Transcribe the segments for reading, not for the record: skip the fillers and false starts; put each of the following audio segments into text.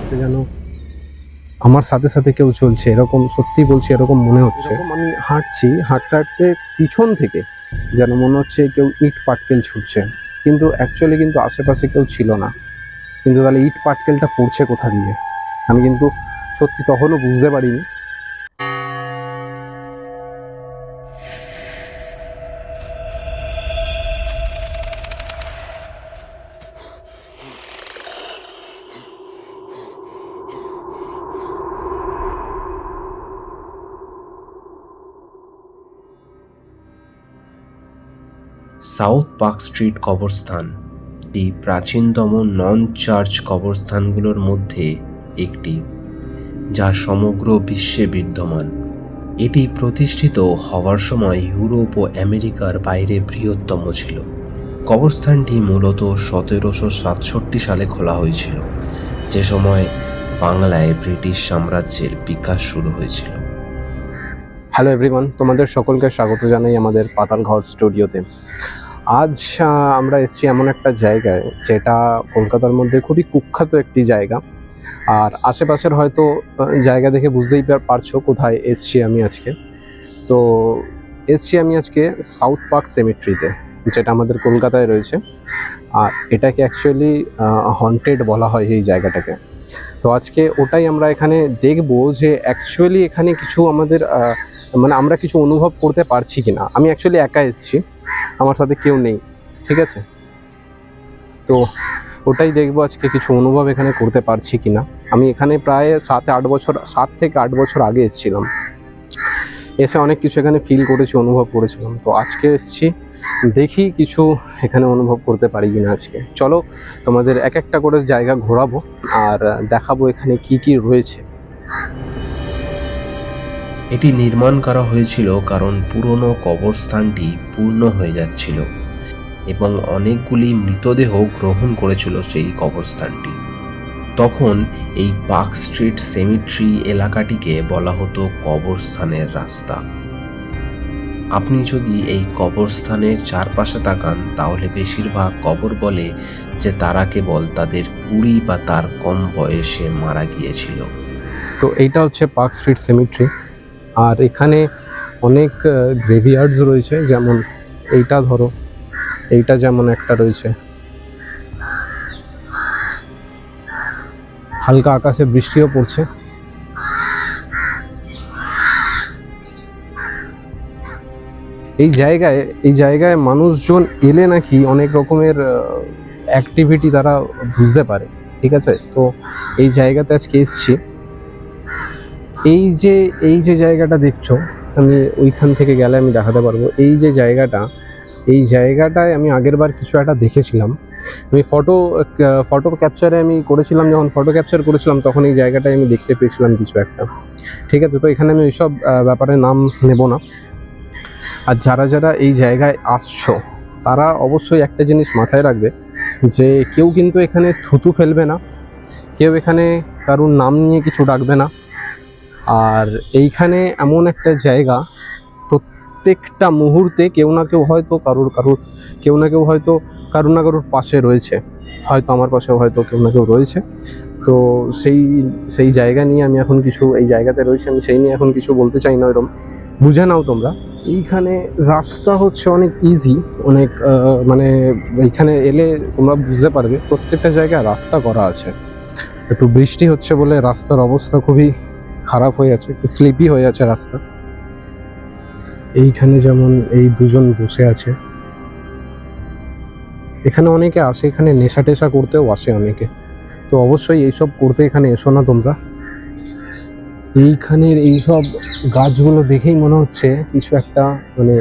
হচ্ছে যেন আমার সাথে সাথে কেউ চলছে, এরকম সত্যি বলছি, এরকম মনে হচ্ছে। আমি হাঁটছি, হাঁটতে হাঁটতে পিছন থেকে যেন মনে হচ্ছে কেউ ইট পাটকেল ছুটছে, কিন্তু অ্যাকচুয়ালি কিন্তু আশেপাশে কেউ ছিল না। কিন্তু তাহলে ইট পাটকেলটা পড়ছে কোথা দিয়ে, আমি কিন্তু সত্যি তখনও বুঝতে পারিনি। সাউথ পার্ক স্ট্রিট কবরস্থান এই প্রাচীনতম নন চার্চ কবরস্থানগুলোর মধ্যে একটি, যা সমগ্র বিশ্বে বিদ্যমান। এটি প্রতিষ্ঠিত হওয়ার সময় ইউরোপ ও আমেরিকার বাইরে বৃহত্তম ছিল। কবরস্থানটি মূলত 1767 সালে খোলা হয়েছিল, যে সময় বাংলায় ব্রিটিশ সাম্রাজ্যের বিকাশ শুরু হয়েছিল। হ্যালো এভরিওয়ান, তোমাদের সকলকে স্বাগত জানাই আমাদের পাতালঘর স্টুডিওতে। আজ আমরা এসেছি এমন একটা জায়গায় যেটা কলকাতার মধ্যে খুবই কুখ্যাত একটি জায়গা। আর আশেপাশের হয়তো জায়গা দেখে বুঝতেই পারছো কোথায় এসছি আমি আজকে। তো এসছি আমি আজকে সাউথ পার্ক সেমেট্রিতে, যেটা আমাদের কলকাতায় রয়েছে। আর এটাকে অ্যাকচুয়ালি হন্টেড বলা হয় এই জায়গাটাকে। তো আজকে ওটাই আমরা এখানে দেখবো যে অ্যাকচুয়ালি এখানে কিছু আমাদের মানে আমরা কিছু অনুভব করতে পারছি কিনা। আমি অ্যাকচুয়ালি একা এসেছি, আমার সাথে কেউ নেই, ঠিক আছে? তো ওটাই দেখবো আজকে কিছু অনুভব এখানে করতে পারছি কিনা। আমি এখানে প্রায় 7 থেকে 8 বছর আগে এসেছিলাম, এসে অনেক কিছু এখানে ফিল করেছি, অনুভব করেছিলাম। তো আজকে এসেছি, দেখি কিছু এখানে অনুভব করতে পারি কিনা আজকে। চলো তোমাদের এক একটা করে জায়গা ঘোরাবো আর দেখাবো এখানে কি কি রয়েছে। এটি নির্মাণ করা হয়েছিল কারণ পুরনো কবরস্থানটি পূর্ণ হয়ে যাচ্ছিল এবং অনেকগুলি মৃতদেহ গ্রহণ করেছিল সেই কবরস্থানটি। তখন এই পার্ক স্ট্রিট সেমিট্রি এলাকাটিকে বলা হতো কবরস্থানের রাস্তা। আপনি যদি এই কবরস্থানের চারপাশে তাকান, তাহলে বেশিরভাগ কবর বলে যে তারা কেবল তাদের 20 বা তার কম বয়সে মারা গিয়েছিল। তো এইটা হচ্ছে পার্ক স্ট্রিট সেমিট্রি। আর এখানে অনেক গ্রেভিয়ার্ডস রয়েছে, যেমন এইটা ধরো, এইটা যেমন একটা রয়েছে। হালকা আকাশে বৃষ্টিও পড়ছে। এই জায়গায় মানুষজন এলে নাকি অনেক রকমের অ্যাক্টিভিটি তারা বুঝতে পারে, ঠিক আছে? তো এই জায়গাতে আজকে এসছি। এই যে জায়গাটা দেখছো, আমি ওইখান থেকে গেলে আমি দেখাতে পারবো। এই জায়গাটায় আমি আগের বার কিছু একটা দেখেছিলাম। আমি ফটো ক্যাপচারে আমি করেছিলাম, যখন ফটো ক্যাপচার করেছিলাম তখন এই জায়গাটায় আমি দেখতে পেয়েছিলাম কিছু একটা, ঠিক আছে? তো এখানে আমি ওইসব ব্যাপারে নাম নেব না। আর যারা যারা এই জায়গায় আসছো, তারা অবশ্যই একটা জিনিস মাথায় রাখবে যে কেউ কিন্তু এখানে থুতু ফেলবে না, কেউ এখানে কারুর নাম নিয়ে কিছু ডাকবে না। আর এইখানে এমন একটা জায়গা, প্রত্যেকটা মুহূর্তে কেউ না কেউ হয়তো কারুর না কারুর পাশে রয়েছে। হয়তো আমার পাশেও হয়তো কেউ না কেউ রয়েছে। তো সেই জায়গা নিয়ে আমি এখন কিছু, এই জায়গাতে রয়েছে আমি সেই নিয়ে এখন কিছু বলতে চাই না, এরকম বুঝে নাও তোমরা। এইখানে রাস্তা হচ্ছে অনেক ইজি, অনেক মানে এইখানে এলে তোমরা বুঝতে পারবে প্রত্যেকটা জায়গায় রাস্তা করা আছে। একটু বৃষ্টি হচ্ছে বলে রাস্তার অবস্থা খুবই খারাপ হয়ে আছে, একটু স্লিপি হয়ে আছে রাস্তা। এইখানে যেমন এই দুজন বসে আছে, এখানে অনেকে আসে, এখানে নেশা টেশা করতেও আসে অনেকে। তো অবশ্যই এইসব করতে এখানে এসো না তোমরা। এইখানের এইসব গাছগুলো দেখেই মনে হচ্ছে কিছু একটা মানে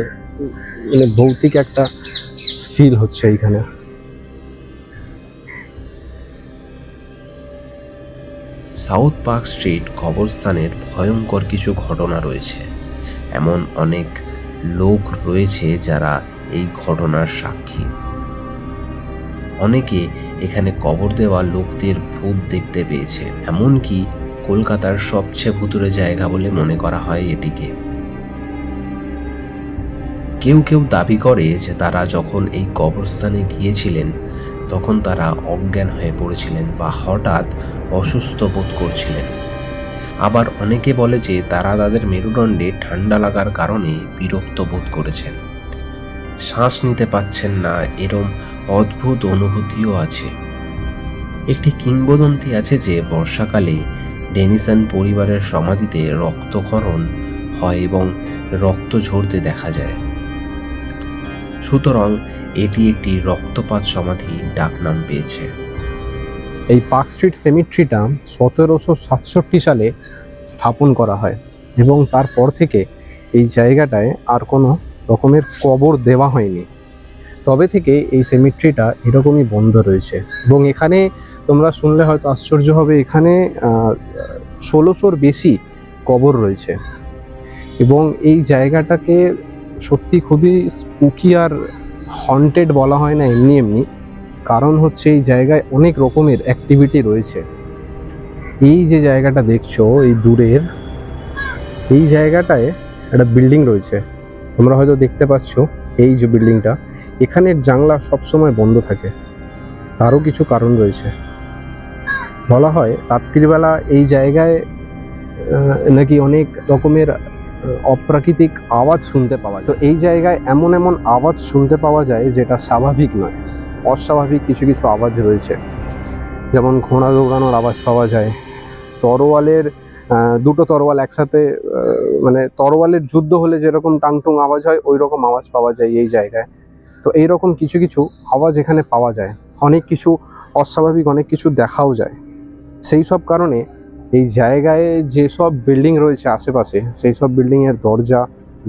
মানে ভৌতিক একটা ফিল হচ্ছে এইখানে। সাউথ পার্ক স্ট্রিট কবরস্থানের ভয়ঙ্কর কিছু ঘটনা রয়েছে। এমন অনেক লোক রয়েছে যারা এই ঘটনার সাক্ষী। অনেকে এখানে কবর দেওয়া লোকদের ভূত দেখতে পেয়েছে, এমনকি কলকাতার সবচেয়ে ভুতুড়ে জায়গা বলে মনে করা হয় এটিকে। কেউ কেউ দাবি করে যে তারা যখন এই কবরস্থানে গিয়েছিলেন, তখন তারা অজ্ঞান হয়ে পড়েছিলেন বা হঠাৎ অসুস্থ বোধ করছিলেন। আবার অনেকে বলে যে তারা তাদের মেরুদণ্ডে ঠান্ডা লাগার কারণে বিরক্ত বোধ করেছেন, শ্বাস নিতে পাচ্ছেন না, এরম অদ্ভুত অনুভূতিও আছে। একটি কিংবদন্তি আছে যে বর্ষাকালে ডেনিসন পরিবারের সমাধিতে রক্তক্ষরণ হয় এবং রক্ত ঝরতে দেখা যায়। সুতরাং এটি একটি রক্তপাত সমাধি ডাকনাম পেয়েছে। এই পার্ক স্ট্রিট সেমিট্রিটা 1767 সালে স্থাপন করা হয় এবং তারপর থেকে এই জায়গাটায় আর কোনো রকমের কবর দেওয়া হয়নি। তবে থেকে এই সেমিট্রিটা এরকমই বন্ধ রয়েছে এবং এখানে তোমরা শুনলে হয়তো আশ্চর্য হবে, এখানে 1600-র বেশি কবর রয়েছে এবং এই জায়গাটাকে সত্যি খুবই স্পুকি আর হন্টেড বলা হয় না এমনি এমনি, কারণ হচ্ছে এই জায়গায় অনেক রকমের অ্যাক্টিভিটি রয়েছে। এই যে জায়গাটা দেখছো এই দূরের, এই জায়গাটায় একটা বিল্ডিং রয়েছে, তোমরা হয়তো দেখতে পাচ্ছ এই যে বিল্ডিংটা, এখানের জানলা সবসময় বন্ধ থাকে। তারও কিছু কারণ রয়েছে। বলা হয় রাত্রিবেলা এই জায়গায় নাকি অনেক রকমের অপ্রাকৃতিক আওয়াজ শুনতে পাওয়া যায়। তো এই জায়গায় এমন এমন আওয়াজ শুনতে পাওয়া যায় যেটা স্বাভাবিক নয়, অস্বাভাবিক কিছু কিছু আওয়াজ রয়েছে। যেমন ঘোড়া দৌড়ানোর আওয়াজ পাওয়া যায়, তরোয়ালের দুটো তরোয়াল একসাথে মানে তরোয়ালের যুদ্ধ হলে যেরকম টাংটুং আওয়াজ হয় ওই রকম আওয়াজ পাওয়া যায় এই জায়গায়। তো এইরকম কিছু কিছু আওয়াজ এখানে পাওয়া যায়, অনেক কিছু অস্বাভাবিক অনেক কিছু দেখাও যায়। সেই সব কারণে এই জায়গায় যেসব বিল্ডিং রয়েছে আশেপাশে, সেই সব বিল্ডিংয়ের দরজা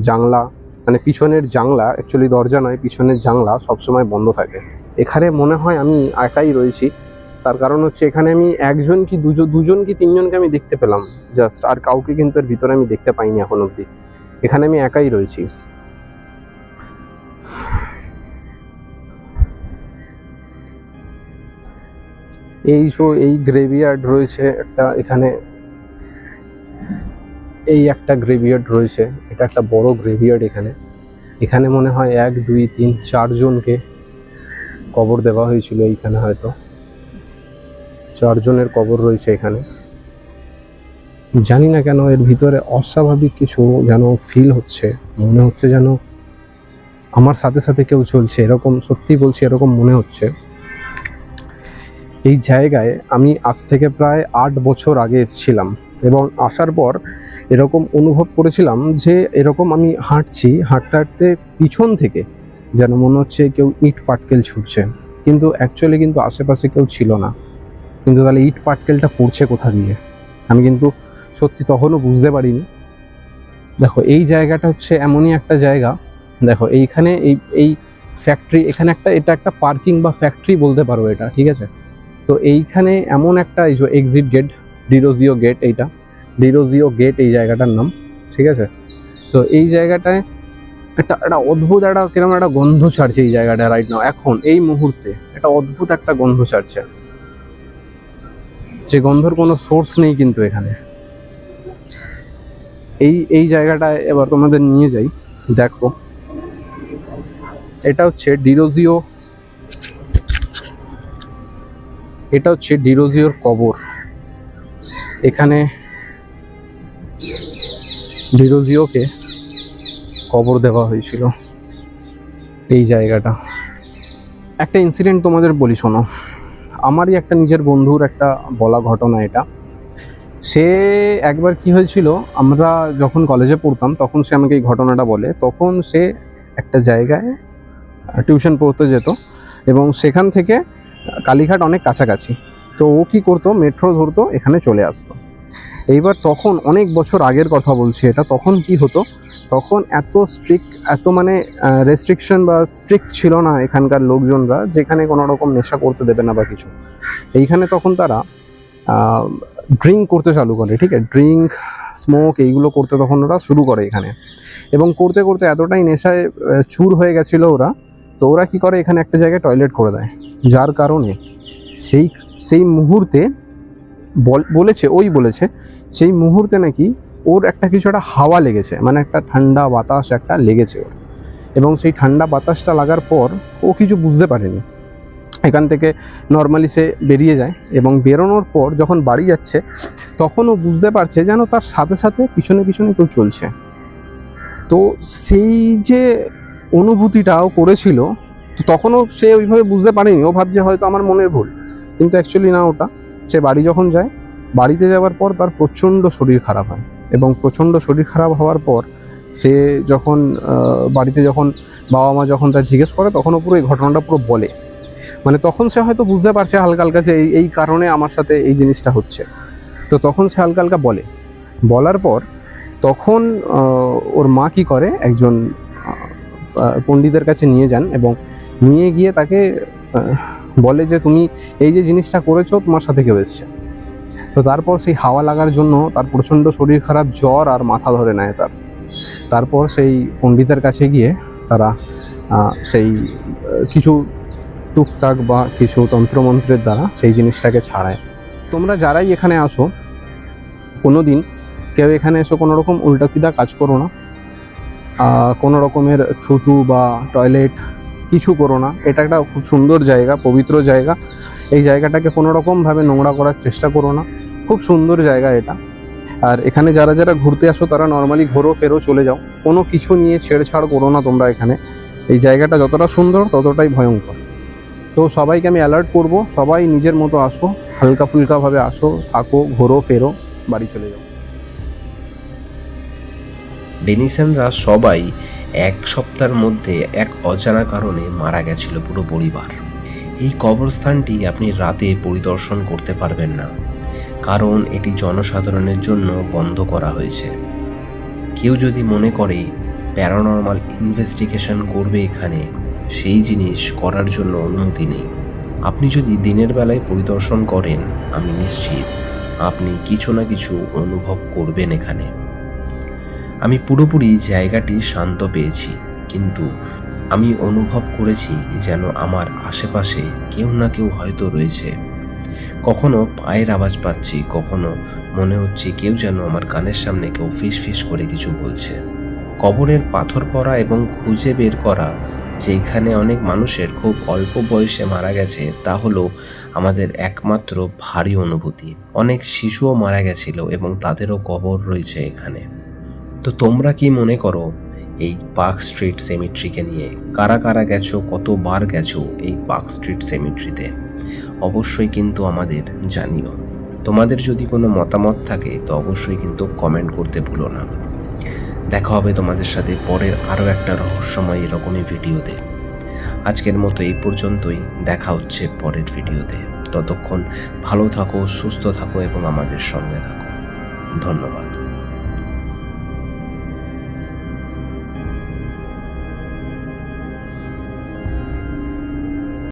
জানলা, মানে পিছনের জানলা, অ্যাকচুয়ালি দরজা নয় পিছনের জানলা সবসময় বন্ধ থাকে। এখানে মনে হয় আমি একাই রয়েছি, তার কারণ হচ্ছে এখানে আমি একজন কি দুজন কি তিনজনকে আমি দেখতে পেলাম জাস্ট, আর কাউকে কিন্তু এর ভিতরে আমি দেখতে পাইনি এখন অবধি। এখানে আমি একাই রয়েছি। এই গ্রেভিয়ার্ড রয়েছে একটা এখানে, এই একটা গ্রেভিয়ার্ড রয়েছে, এটা একটা বড় গ্রেভিয়ার্ড। এখানে মনে হয় 1 2 3 4 জনকে কবর দেওয়া হয়েছিল। এইখানে হয়তো 4 জনের কবর রয়েছে এখানে। জানি না কেন এর ভিতরে অস্বাভাবিক কিছু যেন ফিল হচ্ছে, মনে হচ্ছে যেন আমার সাথে সাথে কেউ চলছে, এরকম সত্যি বলছি এরকম মনে হচ্ছে। এই জায়গায় আমি আজ থেকে প্রায় 8 বছর আগে এসেছিলাম এবং আসার পর এরকম অনুভব করেছিলাম যে এরকম আমি হাঁটতে হাঁটতে পিছন থেকে যেন মনে হচ্ছে কেউ ইট পাটকেল ছুটছে, কিন্তু অ্যাকচুয়ালি কিন্তু আশেপাশে কেউ ছিল না। কিন্তু তাহলে ইট পাটকেলটা পড়ছে কোথা দিয়ে আমি কিন্তু সত্যি তখনও বুঝতে পারিনি। দেখো এই জায়গাটা হচ্ছে এমনই একটা জায়গা, দেখো এইখানে এই ফ্যাক্টরি, এখানে এটা একটা পার্কিং বা ফ্যাক্টরি বলতে পারো এটা, ঠিক আছে। তো এইখানে এমন একটা এই যে এক্সিট গেট, ডিরোজিও গেট, এইটা ডিরোজিও গেট এই জায়গাটার নাম, ঠিক আছে। তো এই জায়গাটায় একটা অদ্ভুত একটা কিরকম একটা গন্ধ ছাড়ছে এই জায়গাটা রাইট নাও, এখন এই মুহূর্তে একটা অদ্ভুত একটা গন্ধ ছাড়ছে, যে গন্ধর কোনো সোর্স নেই কিন্তু এখানে। এই জায়গাটায় এবার তোমাদের নিয়ে যাই, দেখো এটা হচ্ছে ডিরোজিওর কবর। এখানে ডিরোজিওকে কবর দেওয়া হয়েছিল এই জায়গাটা। একটা ইনসিডেন্ট তোমাদের বলি শোনো, আমারই একটা নিজের বন্ধুর একটা বলা ঘটনা এটা। সে একবার কি হয়েছিল, আমরা যখন কলেজে পড়তাম তখন সে আমাকে এই ঘটনাটা বলে। তখন সে একটা জায়গায় টিউশন পড়তে যেত এবং সেখান থেকে কালীঘাট অনেক কাছাকাছি। তো ও কী করতো, মেট্রো ধরতো, এখানে চলে আসতো। এইবার তখন অনেক বছর আগের কথা বলছি এটা, তখন কি হতো, তখন এত স্ট্রিক্ট, এত মানে রেস্ট্রিকশন বা স্ট্রিক্ট ছিল না এখানকার লোকজনরা, যেখানে কোনো রকম নেশা করতে দেবে না বা কিছু। এইখানে তখন তারা ড্রিঙ্ক করতে চালু করে, ঠিক আছে, ড্রিঙ্ক স্মোক এইগুলো করতে তখন ওরা শুরু করে এখানে। এবং করতে করতে এতটাই নেশায় চুর হয়ে গেছিলো ওরা, তো ওরা কী করে, এখানে একটা জায়গায় টয়লেট করে দেয়, যার কারণে সেই মুহূর্তে বলেছে সেই মুহূর্তে নাকি ওর একটা কিছু একটা হাওয়া লেগেছে, মানে একটা ঠান্ডা বাতাস একটা লেগেছে ওর। এবং সেই ঠান্ডা বাতাসটা লাগার পর ও কিছু বুঝতে পারেনি, এখান থেকে নর্মালি সে বেরিয়ে যায় এবং বেরোনোর পর যখন বাড়ি যাচ্ছে তখন ও বুঝতে পারছে যেন তার সাথে সাথে পিছনে পিছনে কেউ চলছে। তো সেই যে অনুভূতিটা ও করেছিল, তো তখনও সে ওইভাবে বুঝতে পারেনি, ও ভাবছে হয়তো আমার মনের ভুল, কিন্তু অ্যাকচুয়ালি না, ওটা সে বাড়ি যখন যায়, বাড়িতে যাওয়ার পর তার প্রচণ্ড শরীর খারাপ হয় এবং প্রচণ্ড শরীর খারাপ হওয়ার পর সে যখন বাড়িতে যখন বাবা মা যখন তার জিজ্ঞেস করে তখন ও পুরো এই ঘটনাটা পুরো বলে। মানে তখন সে হয়তো বুঝতে পারছে হালকা হালকা যে এই কারণে আমার সাথে এই জিনিসটা হচ্ছে। তো তখন সে হালকা হালকা বলার পর তখন ওর মা কী করে, একজন পণ্ডিতের কাছে নিয়ে যান এবং নিয়ে গিয়ে তাকে বলে যে তুমি এই যে জিনিসটা করেছো তোমার সাথে কেউ এসছে। তো তারপর সেই হাওয়া লাগার জন্য তার প্রচণ্ড শরীর খারাপ, জ্বর আর মাথা ধরে নেয় তারপর সেই পণ্ডিতের কাছে গিয়ে তারা সেই কিছু টুকটাক বা কিছু তন্ত্রমন্ত্রের দ্বারা সেই জিনিসটাকে ছাড়ায়। তোমরা যারাই এখানে আসো, কোনো দিন কেউ এখানে এসে কোনো রকম উল্টাসিধা কাজ করো না, কোনো রকমের থুতু বা টয়লেট কিছু করো না। এটা একটা খুব সুন্দর জায়গা, পবিত্র জায়গা। এই জায়গাটাকে কোনো রকমভাবে নোংরা করার চেষ্টা করো না, খুব সুন্দর জায়গা এটা। আর এখানে যারা যারা ঘুরতে আসো তারা নর্মালি ঘোরো ফেরো চলে যাও, কোনো কিছু নিয়ে ছেড়ছাড় করো না তোমরা এখানে। এই জায়গাটা যতটা সুন্দর ততটাই ভয়ঙ্কর। তো সবাইকে আমি অ্যালার্ট করব, সবাই নিজের মতো আসো, হালকা ফুলকাভাবে আসো, থাকো, ঘোরো ফেরো, বাড়ি চলে যাও। ডেনিসনরা সবাই এক সপ্তাহের মধ্যে এক অজানা কারণে মারা গেছিল পুরো পরিবার। এই কবরস্থানটি আপনি রাতে পরিদর্শন করতে পারবেন না, কারণ এটি জনসাধারণের জন্য বন্ধ করা হয়েছে। কেউ যদি মনে করে প্যারানর্মাল ইনভেস্টিগেশন করবে এখানে, সেই জিনিস করার জন্য অনুমতি নেই। আপনি যদি দিনের বেলায় পরিদর্শন করেন, আমি নিশ্চিত আপনি কিছু না কিছু অনুভব করবেন এখানে। আমি পুরোপুরি জায়গাটি শান্ত পেয়েছি, কিন্তু আমি অনুভব করেছি যেন আমার আশেপাশে কেউ না কেউ হয়তো রয়েছে। কখনো পায়ের আওয়াজ পাচ্ছি, কখনো মনে হচ্ছে কেউ যেন আমার কানের সামনে কেউ ফিস ফিস করে কিছু বলছে। কবরের পাথর পড়া এবং খুঁজে বের করা যে এখানে অনেক মানুষের খুব অল্প বয়সে মারা গেছে, তা হলো আমাদের একমাত্র ভারী অনুভূতি। অনেক শিশুও মারা গেছিল এবং তাদেরও কবর রয়েছে এখানে। তো তোমরা কি মনে করো এই পার্ক স্ট্রিট সেমিট্রিকে নিয়ে? কারা কারা গেছো, কতবার গেছো এই পার্ক স্ট্রিট সেমিট্রিতে? অবশ্যই কিন্তু আমাদের জানিও। তোমাদের যদি কোনো মতামত থাকে তো অবশ্যই কিন্তু কমেন্ট করতে ভুলো না। দেখা হবে তোমাদের সাথে পরের আরও একটা রহস্যময় এরকমই ভিডিওতে। আজকের মতো এই পর্যন্তই, দেখা হচ্ছে পরের ভিডিওতে। ততক্ষণ ভালো থাকো, সুস্থ থাকো এবং আমাদের সঙ্গে থাকো। ধন্যবাদ।